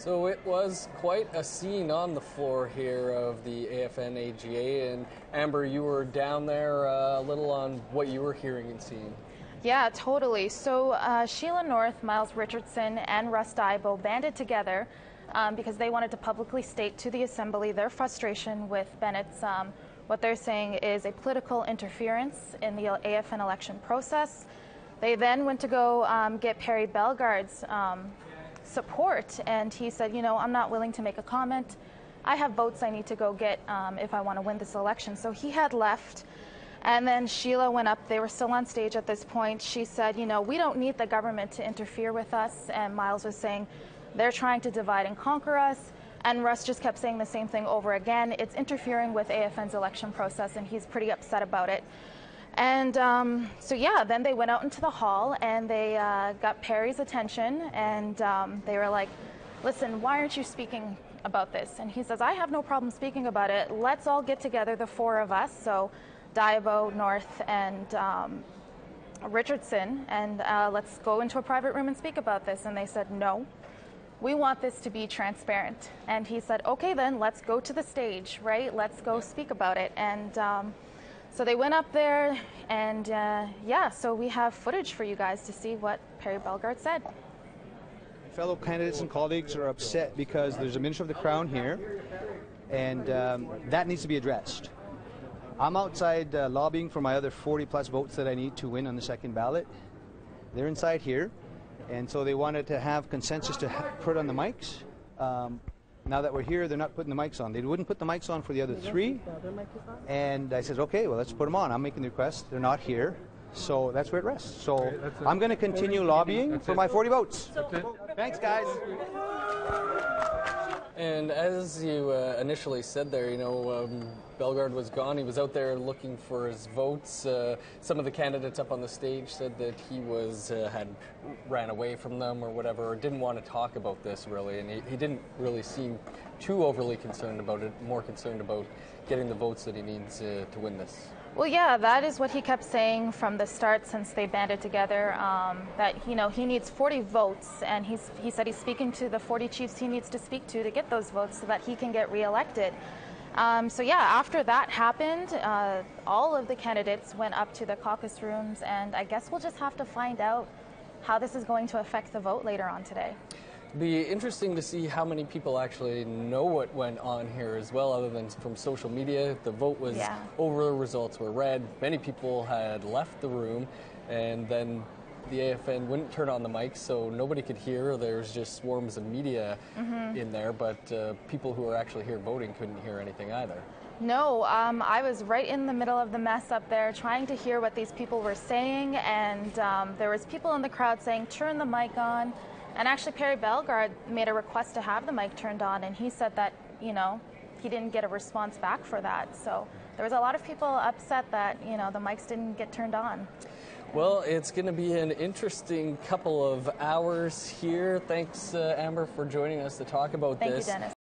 So it was quite a scene on the floor here of the AFN AGA, and Amber, you were down there a little on what you were hearing and seeing. Yeah, totally. So Sheila North, Miles Richardson, and Russ Diabo banded together because they wanted to publicly state to the Assembly their frustration with Bennett's, what they're saying is a political interference in the AFN election process. They then went to go get Perry Bellegarde's support, and he said, you know, I'm not willing to make a comment. I have votes I need to go get if I want to win this election. So he had left, and then Sheila went up. They were still on stage at this point. She said, you know, we don't need the government to interfere with us, and Miles was saying they're trying to divide and conquer us, and Russ just kept saying the same thing over again. It's interfering with AFN's election process, and he's pretty upset about it. And so yeah, then they went out into the hall and they got Perry's attention, and they were like, listen, why aren't you speaking about this? And he says, I have no problem speaking about it. Let's all get together, the four of us, so Diabo, North, and Richardson, and let's go into a private room and speak about this. And they said, no, we want this to be transparent. And he said, okay, then let's go to the stage, right? Let's go speak about it. And so they went up there, and yeah, so we have footage for you guys to see what Perry Bellegarde said. Fellow candidates and colleagues are upset because there's a Minister of the Crown here, and that needs to be addressed. I'm outside lobbying for my other 40-plus votes that I need to win on the second ballot. They're inside here, and so they wanted to have consensus to put on the mics. Now that we're here, they're not putting the mics on. They wouldn't put the mics on for the other three. And I said, okay, well, let's put them on. I'm making the request. They're not here. So that's where it rests. So I'm going to continue lobbying for my 40 votes. Thanks, guys. And as you initially said there, you know, Bellegarde was gone. He was out there looking for his votes. Some of the candidates up on the stage said that he had ran away from them or whatever, or didn't want to talk about this really, and he didn't really seem too overly concerned about it, more concerned about getting the votes that he needs to win this. Well, yeah, that is what he kept saying from the start since they banded together, that, you know, he needs 40 votes, and he said he's speaking to the 40 chiefs he needs to speak to get those votes so that he can get reelected. So yeah, after that happened, all of the candidates went up to the caucus rooms, and I guess we'll just have to find out how this is going to affect the vote later on today. Be interesting to see how many people actually know what went on here as well, other than from social media. The vote was over, the results were read. Many people had left the room, and then the AFN wouldn't turn on the mic, so nobody could hear. There's just swarms of media in there, but people who were actually here voting couldn't hear anything either. No, I was right in the middle of the mess up there trying to hear what these people were saying, and there was people in the crowd saying, turn the mic on. And actually, Perry Bellegarde made a request to have the mic turned on, and he said that, you know, he didn't get a response back for that. So there was a lot of people upset that, you know, the mics didn't get turned on. Well, it's going to be an interesting couple of hours here. Thanks, Amber, for joining us to talk about this. Thank you, Dennis.